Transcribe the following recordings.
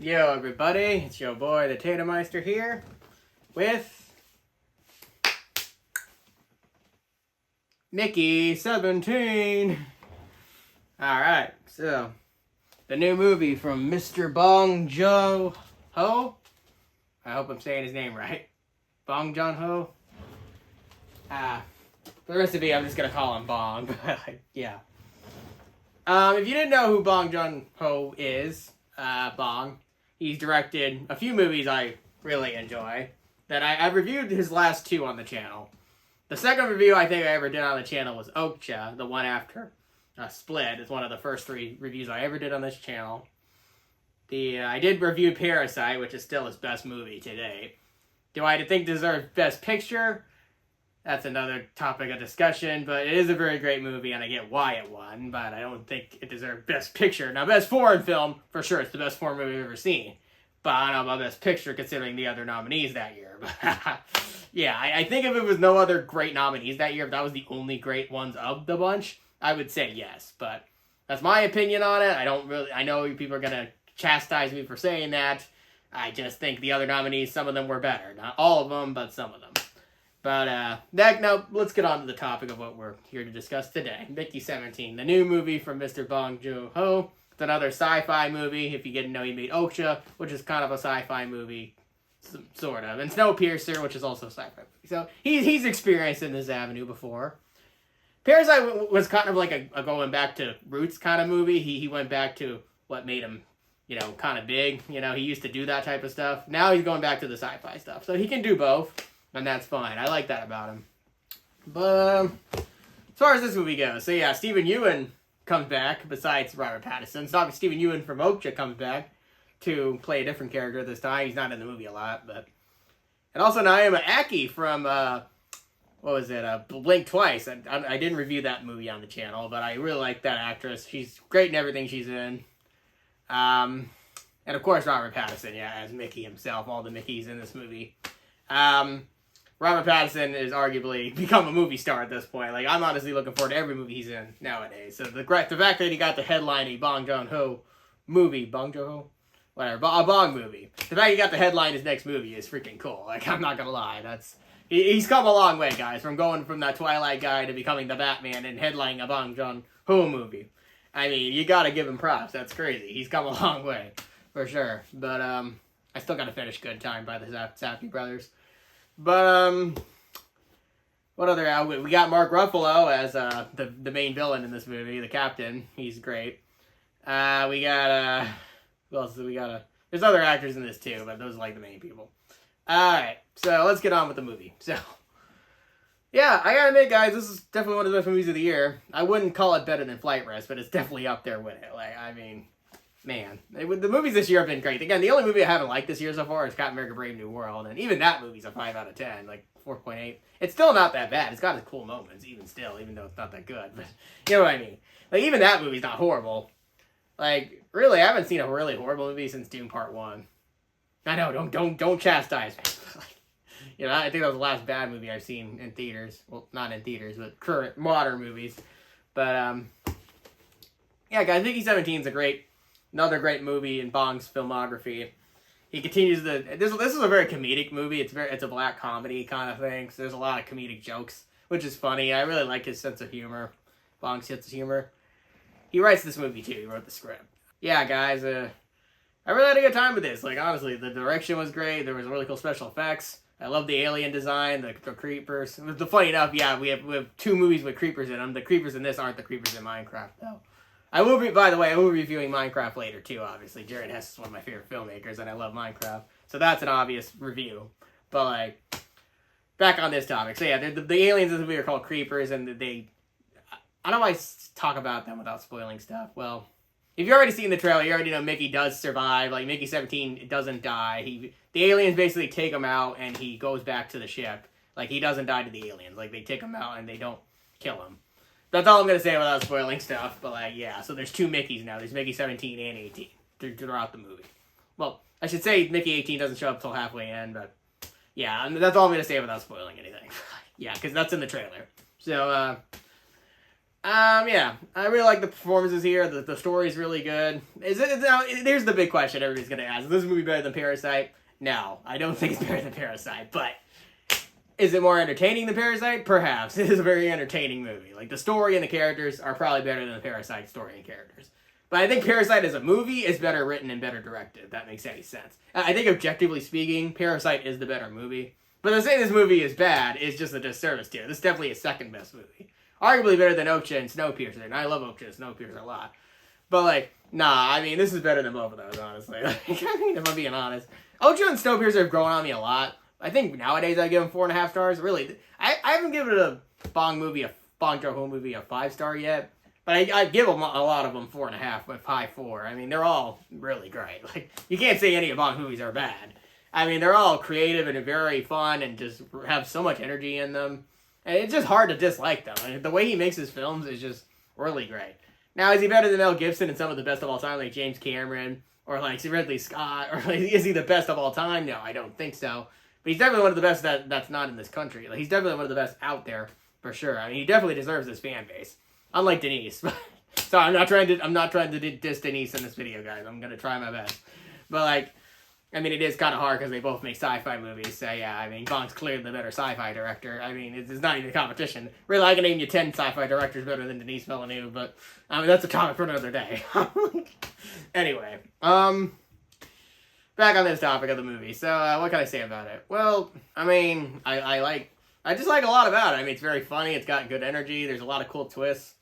Yo everybody, it's your boy the Tatermeister here with Mickey 17. Alright, so the new movie from Mr. Bong Joon-ho. I hope I'm saying his name right. Bong Joon-ho. For the rest of it, I'm just gonna call him Bong, but yeah. If you didn't know who Bong Joon-ho is, Bong, he's directed a few movies I really enjoy. That I've reviewed his last two on the channel. The second review I think I ever did on the channel was Okja, the one after Split. It's one of the first 3 reviews I ever did on this channel. I did review Parasite, which is still his best movie to date. Do I think it deserves Best Picture? That's another topic of discussion, but it is a very great movie, and I get why it won, but I don't think it deserved Best Picture. Now, Best Foreign Film, for sure, it's the best foreign movie I've ever seen. But I don't know about Best Picture, considering the other nominees that year. Yeah, I think if it was no other great nominees that year, if that was the only great ones of the bunch, I would say yes. But that's my opinion on it. I know people are going to chastise me for saying that. I just think the other nominees, some of them were better. Not all of them, but some of them. But, now, let's get on to the topic of what we're here to discuss today. Mickey 17, the new movie from Mr. Bong Joon-ho. It's another sci-fi movie, if you didn't know he made Okja, which is kind of a sci-fi movie, sort of. And Snowpiercer, which is also a sci-fi movie. So, he's experienced in this avenue before. Parasite was kind of like a going back to roots kind of movie. He went back to what made him, kind of big. He used to do that type of stuff. Now he's going back to the sci-fi stuff. So, he can do both. And that's fine. I like that about him. But, as far as this movie goes, so yeah, Stephen Yeun comes back, besides Robert Pattinson. So Stephen Yeun from Okja comes back to play a different character this time. He's not in the movie a lot, but... And also Naima Aki from, Blink Twice. I didn't review that movie on the channel, but I really like that actress. She's great in everything she's in. And of course Robert Pattinson, yeah, as Mickey himself, all the Mickeys in this movie. Robert Pattinson is arguably become a movie star at this point. Like, I'm honestly looking forward to every movie he's in nowadays. So the fact that he got the headline a Bong Joon-ho movie, Bong Joon-ho? Whatever, a Bong movie. The fact he got the headline his next movie is freaking cool. Like, I'm not gonna lie. He's come a long way, guys, from going from that Twilight guy to becoming the Batman and headlining a Bong Joon-ho movie. I mean, you gotta give him props. That's crazy. He's come a long way, for sure. But, I still gotta finish Good Time by the Safdie brothers. But, what other... we got Mark Ruffalo as the main villain in this movie, the captain. He's great. We got... who else do we got? There's other actors in this too, but those are like the main people. Alright, so let's get on with the movie. So, yeah, I gotta admit, guys, this is definitely one of the best movies of the year. I wouldn't call it better than Flight Risk, but it's definitely up there with it. Like, I mean... Man, the movies this year have been great. Again, the only movie I haven't liked this year so far is Captain America Brave New World, and even that movie's a 5 out of 10, like 4.8. It's still not that bad. It's got its cool moments, even though it's not that good. But you know what I mean? Like, even that movie's not horrible. Like, really, I haven't seen a really horrible movie since Dune Part 1. I know, don't chastise me. I think that was the last bad movie I've seen in theaters. Well, not in theaters, but current, modern movies. But, yeah, guys, Mickey 17 is another great movie in Bong's filmography. He continues this is a very comedic movie. It's a black comedy kind of thing. So there's a lot of comedic jokes, which is funny. I really like his sense of humor. Bong's sense of humor. He writes this movie too. He wrote the script. Yeah, guys. I really had a good time with this. Like, honestly, the direction was great. There was really cool special effects. I love the alien design, the creepers. Funny enough, yeah, we have 2 movies with creepers in them. The creepers in this aren't the creepers in Minecraft, though. By the way, I will be reviewing Minecraft later, too, obviously. Jared Hess is one of my favorite filmmakers, and I love Minecraft. So that's an obvious review. But, like, back on this topic. So, yeah, the aliens in this movie are called creepers, and I don't know why I talk about them without spoiling stuff. Well, if you've already seen the trailer, you already know Mickey does survive. Like, Mickey 17 doesn't die. The aliens basically take him out, and he goes back to the ship. Like, he doesn't die to the aliens. Like, they take him out, and they don't kill him. That's all I'm going to say without spoiling stuff, but, like, yeah, so there's 2 Mickeys now. There's Mickey 17 and 18 throughout the movie. Well, I should say Mickey 18 doesn't show up till halfway in, but, yeah, that's all I'm going to say without spoiling anything. Yeah, because that's in the trailer. So, Yeah, I really like the performances here. The story's really good. Now, here's the big question everybody's gonna ask: is this movie better than Parasite? No, I don't think it's better than Parasite. But is it more entertaining than Parasite? Perhaps. It is a very entertaining movie. Like the story and the characters are probably better than the Parasite story and characters. But I think Parasite as a movie is better written and better directed. If that makes any sense. I think objectively speaking, Parasite is the better movie. But to say this movie is bad is just a disservice to it. This is definitely a second best movie. Arguably better than Okja and Snowpiercer, and I love Okja and Snowpiercer a lot. But, like, nah, I mean, this is better than both of those, honestly. Like, I mean, if I'm being honest. Okja and Snowpiercer have grown on me a lot. I think nowadays I give them 4.5 stars. Really, I haven't given a Bong Joon-ho movie a 5-star yet. But I give them a lot of them 4.5, but 5.4. I mean, they're all really great. Like, you can't say any of Bong movies are bad. I mean, they're all creative and very fun and just have so much energy in them. And it's just hard to dislike them. And the way he makes his films is just really great. Now, is he better than Mel Gibson and some of the best of all time, like James Cameron, or like Ridley Scott, or like, is he the best of all time? No, I don't think so. But he's definitely one of the best that's not in this country. Like, he's definitely one of the best out there, for sure. I mean, he definitely deserves his fan base. Unlike Denise. So I'm not trying to diss Denise in this video, guys. I'm gonna try my best. But like, I mean, it is kind of hard because they both make sci-fi movies. So yeah, I mean, Bong's clearly the better sci-fi director. I mean, it's not even a competition. Really, I can name you 10 sci-fi directors better than Denis Villeneuve, but I mean, that's a topic for another day. Anyway, back on this topic of the movie. So what can I say about it? Well, I mean, I just like a lot about it. I mean, it's very funny. It's got good energy. There's a lot of cool twists.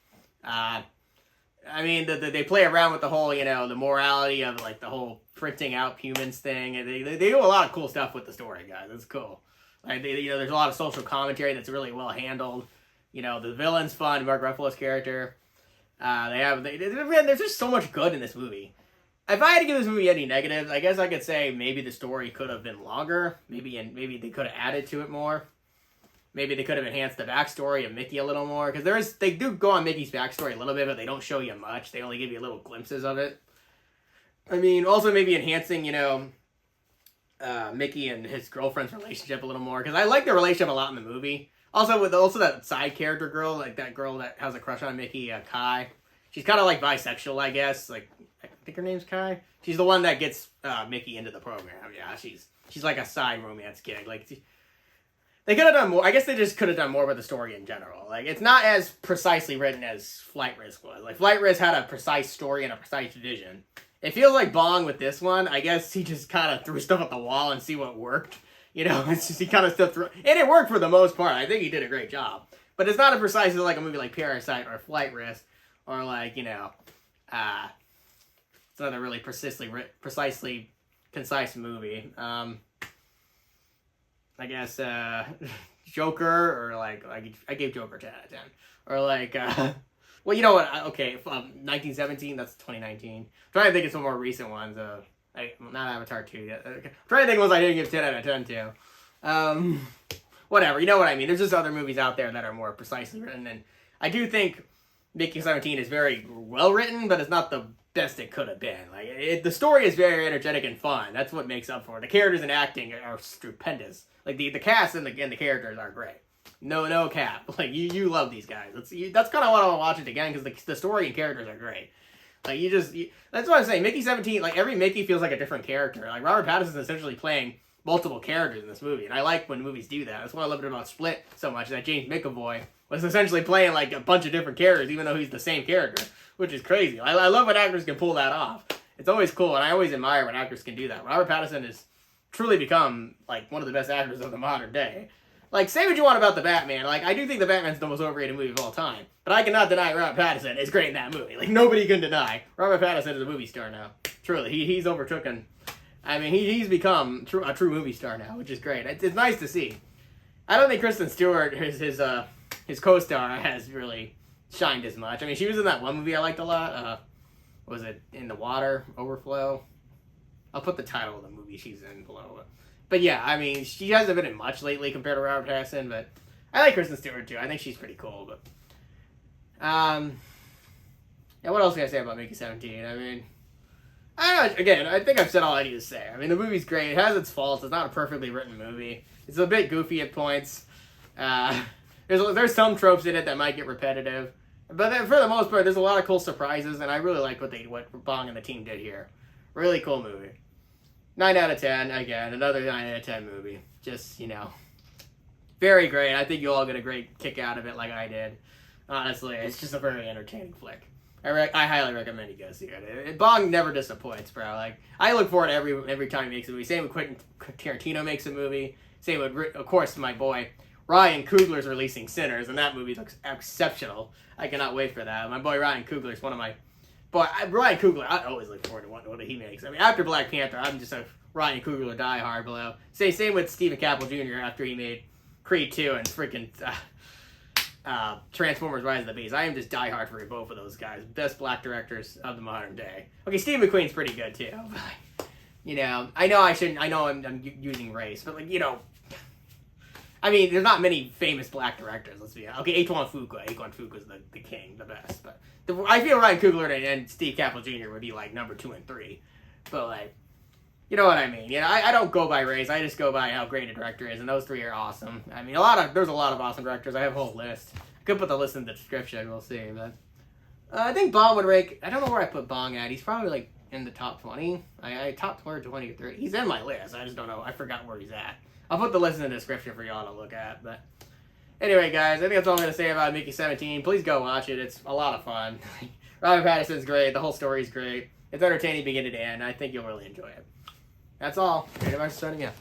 I mean, they play around with the whole, you know, the morality of, like, the whole printing out humans thing. And they do a lot of cool stuff with the story, guys. It's cool. Like, you know, there's a lot of social commentary that's really well handled. You know, the villain's fun, Mark Ruffalo's character. There's just so much good in this movie. If I had to give this movie any negatives, I guess I could say maybe the story could have been longer. Maybe they could have added to it more. Maybe they could have enhanced the backstory of Mickey a little more. Because they do go on Mickey's backstory a little bit, but they don't show you much. They only give you little glimpses of it. I mean, also maybe enhancing, you know, Mickey and his girlfriend's relationship a little more. Because I like their relationship a lot in the movie. Also, with that side character girl, like that girl that has a crush on Mickey, Kai. She's kind of like bisexual, I guess. Like, I think her name's Kai. She's the one that gets Mickey into the program. Yeah, she's like a side romance gig. Like, they could have done more. I guess they just could have done more with the story in general. Like, it's not as precisely written as Flight Risk was. Like, Flight Risk had a precise story and a precise vision. It feels like Bong with this one. I guess he just kind of threw stuff at the wall and see what worked. You know, it's just he kind of stuff threw, and it worked for the most part. I think he did a great job. But it's not as precisely like a movie like Parasite or Flight Risk or like, you know, it's not a really precisely concise movie. I guess Joker, or like I gave Joker 10 out of 10, or like well, you know what? Okay, 1917. That's 2019. I'm trying to think of some more recent ones. Not Avatar 2 yet. I'm trying to think of ones I didn't give 10 out of 10 to. Whatever. You know what I mean? There's just other movies out there that are more precisely written, and I do think Mickey 17 is very well written, but it's not the best it could have been. Like, the story is very energetic and fun. That's what makes up for it. The characters and acting are stupendous. Like, the cast and the characters are great. No cap. Like, you love these guys. That's kind of why I want to watch it again, because the story and characters are great. Like, that's what I'm saying. Mickey 17, like, every Mickey feels like a different character. Like, Robert Pattinson's essentially playing multiple characters in this movie, and I like when movies do that. That's why I loved it about Split so much, that James McAvoy was essentially playing, like, a bunch of different characters, even though he's the same character, which is crazy. I love when actors can pull that off. It's always cool, and I always admire when actors can do that. Robert Pattinson has truly become, like, one of the best actors of the modern day. Like, say what you want about the Batman. Like, I do think the Batman's the most overrated movie of all time. But I cannot deny Robert Pattinson is great in that movie. Like, nobody can deny. Robert Pattinson is a movie star now. Truly. He's overtaken. I mean, he's become a true movie star now, which is great. It's nice to see. I don't think Kristen Stewart, his co-star, has really shined as much. I mean, she was in that one movie I liked a lot. Was it In the Water? Overflow? I'll put the title of the movie she's in below. But yeah, I mean, she hasn't been in much lately compared to Robert Pattinson, but I like Kristen Stewart too. I think she's pretty cool, but yeah, what else can I say about Mickey 17? I mean, I don't know, again, I think I've said all I need to say. I mean, the movie's great. It has its faults. It's not a perfectly written movie. It's a bit goofy at points. There's some tropes in it that might get repetitive. But then for the most part, there's a lot of cool surprises, and I really like what Bong and the team did here. Really cool movie. 9 out of 10. Again, another 9 out of 10 movie. Just, very great. I think you all get a great kick out of it like I did. Honestly, it's just a very entertaining flick. I highly recommend you go see it. Bong never disappoints, bro. Like, I look forward to every time he makes a movie. Same with Quentin Tarantino makes a movie. Same with, of course, my boy Ryan Coogler's releasing Sinners, and that movie looks exceptional. I cannot wait for that. My boy Ryan Coogler's one of my... Ryan Coogler, I always look forward to what he makes. I mean, after Black Panther, I'm just a Ryan Coogler diehard below. Same with Stephen Caple Jr. after he made Creed 2 and freaking Transformers Rise of the Beast. I am just diehard for both of those guys. Best black directors of the modern day. Okay, Steve McQueen's pretty good too. But, I know I'm using race, but I mean, there's not many famous black directors, let's be honest. Okay, H1 Fuqua's the king, the best. But I feel Ryan Coogler and Steve Caple Jr. would be like number 2 and 3. But like, you know what I mean? I don't go by race. I just go by how great a director is, and those 3 are awesome. I mean, there's a lot of awesome directors. I have a whole list. I could put the list in the description. We'll see. But I think Bong would rank. I don't know where I put Bong at. He's probably like in the top 20. I top 20 or 30. He's in my list. I just don't know. I forgot where he's at. I'll put the list in the description for y'all to look at. But anyway, guys, I think that's all I'm going to say about Mickey 17. Please go watch it. It's a lot of fun. Robert Pattinson's great. The whole story's great. It's entertaining beginning to end. I think you'll really enjoy it. That's all. Very much starting out.